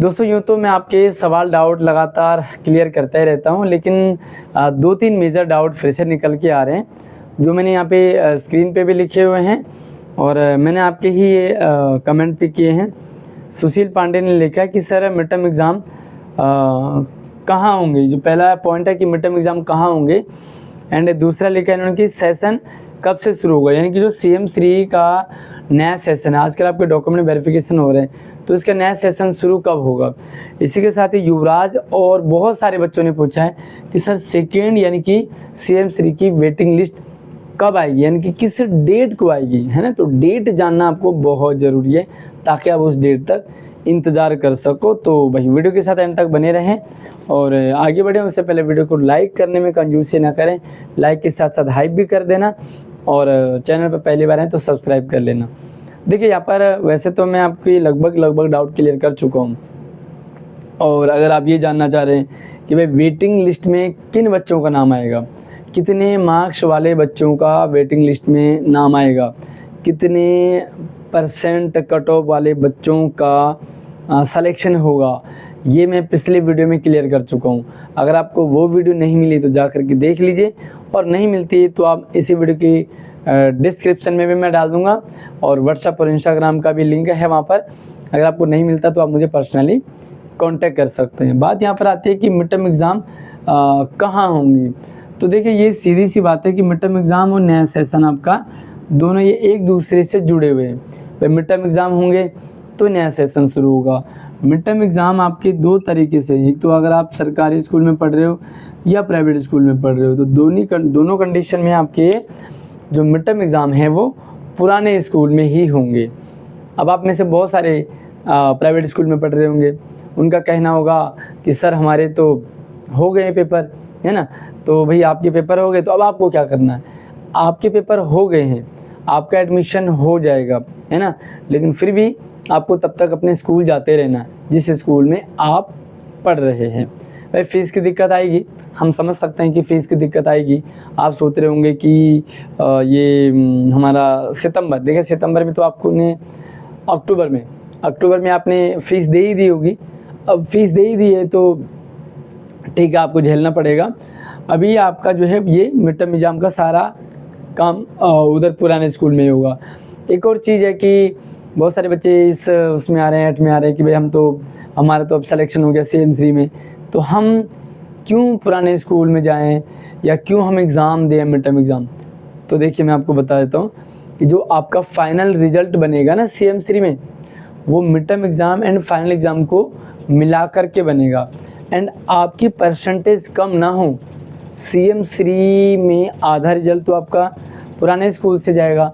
दोस्तों यूँ तो मैं आपके सवाल डाउट लगातार क्लियर करता ही रहता हूँ, लेकिन 2-3 मेजर डाउट फिर से निकल के आ रहे हैं, जो मैंने यहाँ पे स्क्रीन पे भी लिखे हुए हैं और मैंने आपके ही ये कमेंट पे किए हैं। सुशील पांडे ने लिखा है कि सर मिड टर्म एग्ज़ाम कहाँ होंगे। जो पहला पॉइंट है कि मिड टर्म एग्ज़ाम कहाँ होंगे, एंड दूसरा लिखा है इन्होंने कि सेशन कब से शुरू होगा, यानी कि जो CM3 का नया सेशन है, आजकल आपके डॉक्यूमेंट वेरिफिकेशन हो रहे हैं तो इसका नया सेशन शुरू कब होगा। इसी के साथ ही युवराज और बहुत सारे बच्चों ने पूछा है कि सर सेकेंड यानी कि CM3 की वेटिंग लिस्ट कब आएगी, यानी कि किस डेट को आएगी, है ना। तो डेट जानना आपको बहुत ज़रूरी है ताकि आप उस डेट तक इंतज़ार कर सको। तो भाई वीडियो के साथ एंड तक बने रहें और आगे बढ़ें उससे पहले वीडियो को लाइक करने में कंजूसी ना करें, लाइक के साथ साथ हाइप भी कर देना और चैनल पर पहली बार हैं तो सब्सक्राइब कर लेना। देखिए यहाँ पर वैसे तो मैं आपकी लगभग डाउट क्लियर कर चुका हूँ, और अगर आप ये जानना चाह रहे हैं कि भाई वेटिंग लिस्ट में किन बच्चों का नाम आएगा, कितने मार्क्स वाले बच्चों का वेटिंग लिस्ट में नाम आएगा, कितने % कट ऑफ वाले बच्चों का सिलेक्शन होगा, ये मैं पिछले वीडियो में क्लियर कर चुका हूँ। अगर आपको वो वीडियो नहीं मिली तो जा कर के देख लीजिए, और नहीं मिलती तो आप इसी वीडियो की डिस्क्रिप्शन में भी मैं डाल दूँगा, और व्हाट्सएप और इंस्टाग्राम का भी लिंक है वहाँ पर। अगर आपको नहीं मिलता तो आप मुझे पर्सनली कांटेक्ट कर सकते हैं। बात यहाँ पर आती है कि मिड टर्म एग्ज़ाम कहाँ होंगी। तो देखिए ये सीधी सी बात है कि मिड टर्म एग्ज़ाम और नया सेशन आपका दोनों ये एक दूसरे से जुड़े हुए हैं। भाई मिड टर्म एग्ज़ाम होंगे तो नया सेशन शुरू होगा। मिड टर्म एग्ज़ाम आपके दो तरीके से, एक तो अगर आप सरकारी स्कूल में पढ़ रहे हो या प्राइवेट स्कूल में पढ़ रहे हो, तो दोनों कंडीशन में आपके जो मिड टर्म एग्ज़ाम है वो पुराने स्कूल में ही होंगे। अब आप में से बहुत सारे प्राइवेट स्कूल में पढ़ रहे होंगे, उनका कहना होगा कि सर हमारे तो हो गए पेपर, है ना। तो भाई आपके पेपर हो गए तो अब आपको क्या करना है। आपके पेपर हो गए हैं, आपका एडमिशन हो जाएगा, है ना, लेकिन फिर भी आपको तब तक अपने स्कूल जाते रहना जिस स्कूल में आप पढ़ रहे हैं। भाई फ़ीस की दिक्कत आएगी, हम समझ सकते हैं कि फ़ीस की दिक्कत आएगी। आप सोच रहे होंगे कि ये हमारा सितंबर, देखिए सितंबर में तो आपको ने अक्टूबर में आपने फ़ीस दे ही दी होगी। अब फ़ीस दे ही दी है तो ठीक है, आपको झेलना पड़ेगा। अभी आपका जो है ये मिड टर्म एग्ज़ाम का सारा काम उधर पुराने स्कूल में ही होगा। एक और चीज़ है कि बहुत सारे बच्चे इस उसमें आ रहे हैं, 8 में आ रहे हैं कि भाई हमारा तो अब सिलेक्शन हो गया CM3 में, तो हम क्यों पुराने स्कूल में जाएं या क्यों हम एग्ज़ाम दें मिड टर्म एग्ज़ाम। तो देखिए मैं आपको बता देता हूँ कि जो आपका फाइनल रिज़ल्ट बनेगा ना CM3 में, वो mid term exam and final exam को मिला कर के बनेगा। एंड आपकी परसेंटेज कम ना हो, CM3 में आधा रिज़ल्ट तो आपका पुराने स्कूल से जाएगा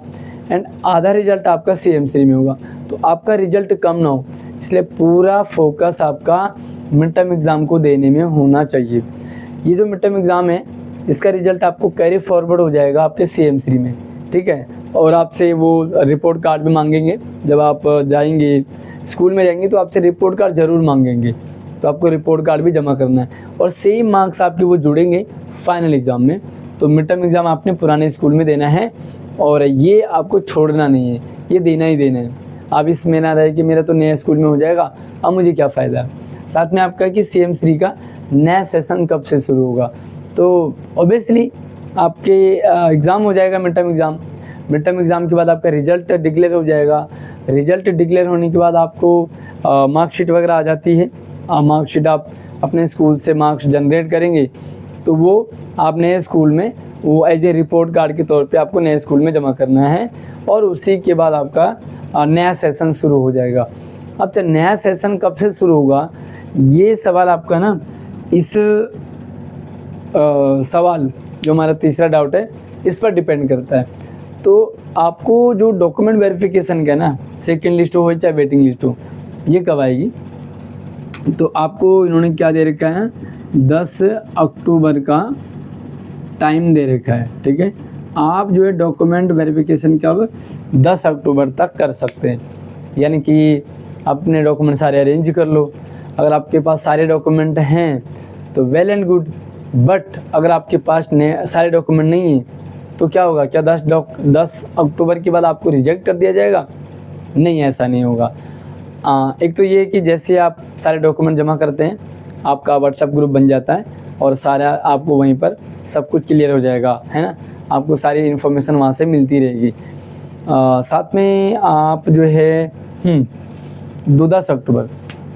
एंड आधा रिज़ल्ट आपका CM3 में होगा, तो आपका रिज़ल्ट कम ना हो, इसलिए पूरा फोकस आपका मिड टर्म एग्ज़ाम को देने में होना चाहिए। ये जो मिड टर्म एग्ज़ाम है इसका रिज़ल्ट आपको कैरी फॉरवर्ड हो जाएगा आपके CM3 में, ठीक है। और आपसे वो रिपोर्ट कार्ड भी मांगेंगे, जब आप जाएंगे स्कूल में जाएंगे तो आपसे रिपोर्ट कार्ड ज़रूर मांगेंगे, तो आपको रिपोर्ट कार्ड भी जमा करना है और सेम मार्क्स आपके वो जुड़ेंगे फाइनल एग्ज़ाम में। तो मिड टर्म एग्ज़ाम आपने पुराने स्कूल में देना है और ये आपको छोड़ना नहीं है, ये देना ही देना है। आप इसमें ना रहे कि मेरा तो नया स्कूल में हो जाएगा, अब मुझे क्या फ़ायदा है। साथ में आपका कि CM3 का नया सेशन कब से शुरू होगा, तो ऑब्वियसली आपके एग्ज़ाम हो जाएगा मिड टर्म एग्ज़ाम के बाद आपका रिज़ल्ट डिक्लेयर हो जाएगा। रिज़ल्ट डिक्लेयर होने के बाद आपको मार्कशीट वगैरह आ जाती है। मार्कशीट आप अपने स्कूल से मार्क्स जनरेट करेंगे तो वो आप नए स्कूल में वो एज ए रिपोर्ट कार्ड के तौर पे आपको नए स्कूल में जमा करना है और उसी के बाद आपका नया सेशन शुरू हो जाएगा। अब तो नया सेशन कब से शुरू होगा, ये सवाल आपका ना इस सवाल जो हमारा तीसरा डाउट है इस पर डिपेंड करता है। तो आपको जो डॉक्यूमेंट वेरिफिकेशन का ना सेकेंड लिस्ट हो चाहे वेटिंग लिस्ट हो, ये कब आएगी, तो आपको इन्होंने क्या दे रखा है, 10 अक्टूबर का टाइम दे रखा है, ठीक है। आप जो है डॉक्यूमेंट वेरिफिकेशन कब 10 अक्टूबर तक कर सकते हैं, यानी कि अपने डॉक्यूमेंट सारे अरेंज कर लो। अगर आपके पास सारे डॉक्यूमेंट हैं तो वेल एंड गुड, बट अगर आपके पास सारे डॉक्यूमेंट नहीं हैं तो क्या होगा, क्या 10 अक्टूबर के बाद आपको रिजेक्ट कर दिया जाएगा? नहीं, ऐसा नहीं होगा। एक तो ये कि जैसे आप सारे डॉक्यूमेंट जमा करते हैं आपका व्हाट्सएप ग्रुप बन जाता है और सारा आपको वहीं पर सब कुछ क्लियर हो जाएगा, है ना। आपको सारी इन्फॉर्मेशन वहाँ से मिलती रहेगी। साथ में आप जो है 10 अक्टूबर,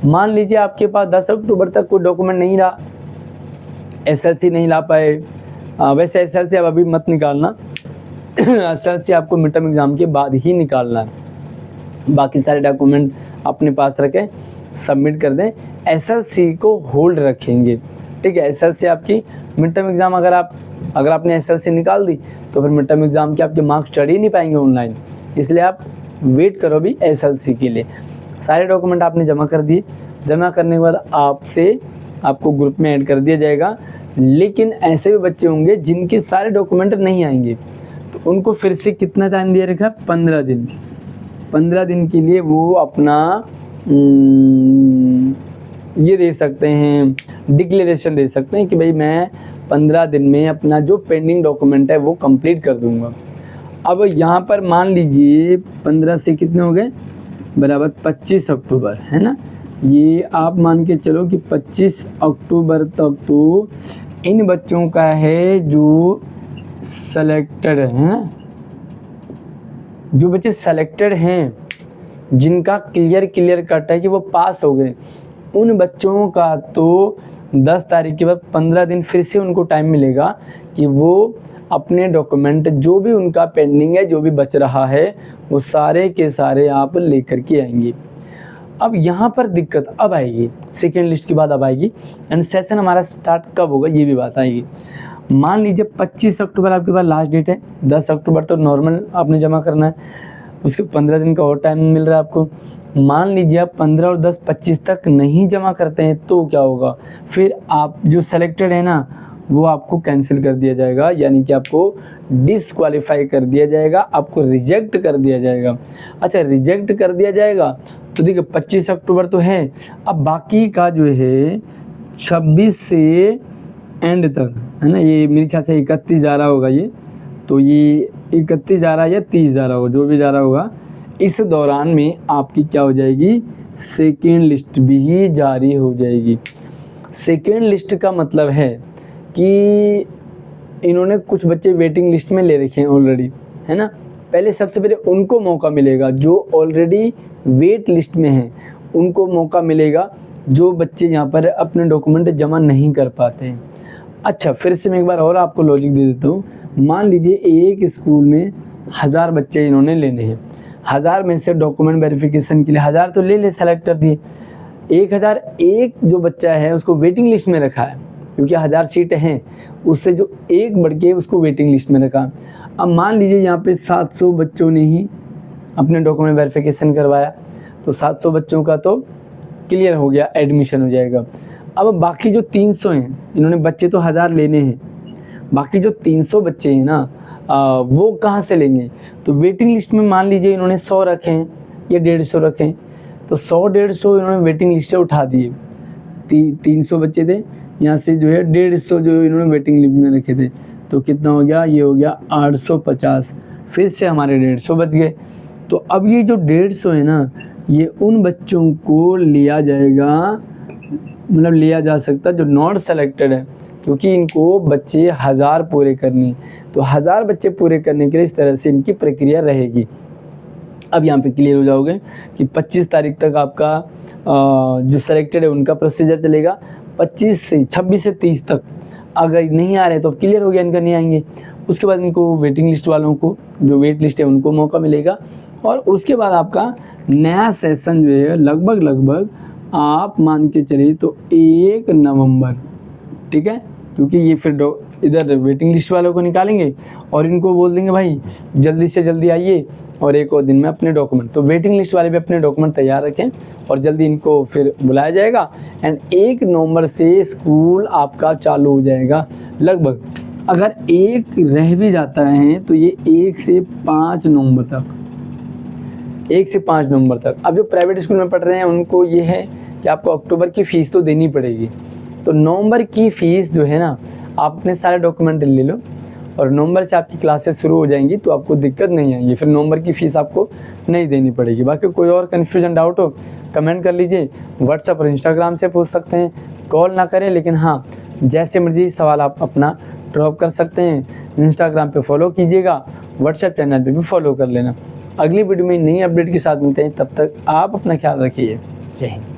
मान लीजिए आपके पास 10 अक्टूबर तक कोई डॉक्यूमेंट नहीं रहा, एसएलसी नहीं ला पाए। वैसे एसएलसी अब अभी मत निकालना, एसएलसी आपको मिड टर्म एग्ज़ाम के बाद ही निकालना है। बाकी सारे डॉक्यूमेंट अपने पास रखें, सबमिट कर दें, एसएलसी को होल्ड रखेंगे, ठीक है। एसएलसी आपकी मिड टर्म एग्ज़ाम अगर आपने एसएलसी निकाल दी तो फिर मिड टर्म एग्ज़ाम के आपके मार्क्स चढ़ ही नहीं पाएंगे ऑनलाइन, इसलिए आप वेट करो भी एसएलसी के लिए। सारे डॉक्यूमेंट आपने जमा कर दिए, जमा करने के बाद आपको ग्रुप में ऐड कर दिया जाएगा। लेकिन ऐसे भी बच्चे होंगे जिनके सारे डॉक्यूमेंट नहीं आएंगे, तो उनको फिर से कितना टाइम दिया रखा, 15 दिन। 15 दिन के लिए वो अपना ये दे सकते हैं, डिक्लेरेशन दे सकते हैं कि भाई मैं 15 दिन में अपना जो पेंडिंग डॉक्यूमेंट है वो कंप्लीट कर दूंगा। अब यहाँ पर मान लीजिए 15 से कितने हो गए, बराबर 25 अक्टूबर, है ना। ये आप मान के चलो कि 25 अक्टूबर तक तो इन बच्चों का है जो सेलेक्टेड है ना, जो बच्चे सेलेक्टेड हैं, जिनका क्लियर कट है कि वो पास हो गए, उन बच्चों का तो 10 तारीख के बाद 15 दिन फिर से उनको टाइम मिलेगा कि वो अपने डॉक्यूमेंट जो भी उनका पेंडिंग है, जो भी बच रहा है, वो सारे के सारे आप लेकर के आएंगे। अब यहाँ पर दिक्कत अब आएगी, सेकेंड लिस्ट के बाद अब आएगी, एंड सेशन हमारा स्टार्ट कब होगा ये भी बात आएगी। मान लीजिए 25 अक्टूबर आपके पास लास्ट डेट है, 10 अक्टूबर तो नॉर्मल आपने जमा करना है, उसके 15 दिन का और टाइम मिल रहा है आपको। मान लीजिए आप 15 और 10 25 तक नहीं जमा करते हैं तो क्या होगा, फिर आप जो सेलेक्टेड है ना वो आपको कैंसिल कर दिया जाएगा, यानी कि आपको डिसक्वालीफाई कर दिया जाएगा, आपको रिजेक्ट कर दिया जाएगा। अच्छा, रिजेक्ट कर दिया जाएगा तो देखिए 25 अक्टूबर तो है, अब बाकी का जो है 26 से एंड तक, है ना, ये मेरे ख्याल से 31 जा रहा होगा, ये तो ये 31 जा रहा है या 30 जा रहा होगा, जो भी जा रहा होगा, इस दौरान में आपकी क्या हो जाएगी, सेकेंड लिस्ट भी जारी हो जाएगी। सेकेंड लिस्ट का मतलब है कि इन्होंने कुछ बच्चे वेटिंग लिस्ट में ले रखे हैं ऑलरेडी, है ना। पहले सबसे पहले उनको मौका मिलेगा जो ऑलरेडी वेट लिस्ट में हैं, उनको मौका मिलेगा जो बच्चे यहाँ पर अपने डॉक्यूमेंट जमा नहीं कर पाते हैं। अच्छा, फिर से मैं एक बार और आपको लॉजिक दे देता हूँ। मान लीजिए एक स्कूल में 1000 बच्चे इन्होंने लेने हैं, 1000 में से डॉक्यूमेंट वेरिफिकेशन के लिए 1000 तो ले सेलेक्ट कर दिए, 1001 जो बच्चा है उसको वेटिंग लिस्ट में रखा है, क्योंकि 1000 सीटें हैं, उससे जो एक बढ़ के उसको वेटिंग लिस्ट में रखा। अब मान लीजिए यहाँ पे 700 बच्चों ने ही अपने डॉक्यूमेंट वेरिफिकेशन करवाया, तो 700 बच्चों का तो क्लियर हो गया, एडमिशन हो जाएगा। अब बाकी जो 300 हैं, इन्होंने बच्चे तो 1000 लेने हैं, बाकी जो 300 बच्चे हैं ना वो कहाँ से लेंगे, तो वेटिंग लिस्ट में मान लीजिए इन्होंने 100 रखे हैं या 150 रखे हैं, तो 100-150 इन्होंने वेटिंग लिस्ट से उठा दिए। 300 बच्चे थे, यहाँ से जो है 150 जो इन्होंने वेटिंग लिस्ट में रखे थे, तो कितना हो गया, ये हो गया 850, फिर से हमारे 150 बच गए। तो अब ये जो 150 है ना, ये उन बच्चों को लिया जाएगा, मतलब लिया जा सकता जो नॉट सेलेक्टेड है, क्योंकि इनको बच्चे 1000 पूरे करने, तो 1000 बच्चे पूरे करने के लिए इस तरह से इनकी प्रक्रिया रहेगी। अब यहाँ पे क्लियर हो जाओगे कि 25 तारीख तक आपका जो सेलेक्टेड है उनका प्रोसीजर चलेगा, 26 से 30 तक अगर नहीं आ रहे तो क्लियर हो गया, इनका नहीं आएंगे। उसके बाद इनको वेटिंग लिस्ट वालों को, जो वेट लिस्ट है उनको मौका मिलेगा, और उसके बाद आपका नया सेशन जो है लगभग आप मान के चलिए तो 1 नवंबर, ठीक है, क्योंकि ये फिर इधर वेटिंग लिस्ट वालों को निकालेंगे और इनको बोल देंगे भाई जल्दी से जल्दी आइए और एक और दिन में अपने डॉक्यूमेंट, तो वेटिंग लिस्ट वाले भी अपने डॉक्यूमेंट तैयार रखें और जल्दी इनको फिर बुलाया जाएगा। एंड 1 नवंबर से स्कूल आपका चालू हो जाएगा लगभग। अगर एक रह भी जाता है तो ये 1 से 5 नवंबर तक, 1 से 5 नवंबर तक। अब जो प्राइवेट स्कूल में पढ़ रहे हैं उनको ये है कि आपको अक्टूबर की फ़ीस तो देनी पड़ेगी, तो नवंबर की फ़ीस जो है ना, आप अपने सारे डॉक्यूमेंट ले लो और नवंबर से आपकी क्लासेस शुरू हो जाएंगी तो आपको दिक्कत नहीं आएगी, फिर नवंबर की फ़ीस आपको नहीं देनी पड़ेगी। बाकी कोई और कन्फ्यूजन डाउट हो कमेंट कर लीजिए, व्हाट्सएप और इंस्टाग्राम से पूछ सकते हैं, कॉल ना करें, लेकिन हाँ जैसे मर्जी सवाल आप अपना ड्रॉप कर सकते हैं। इंस्टाग्राम पे फॉलो कीजिएगा, व्हाट्सएप चैनल पे भी फॉलो कर लेना। अगली वीडियो में नई अपडेट के साथ मिलते हैं, तब तक आप अपना ख्याल रखिए। जय हिंद।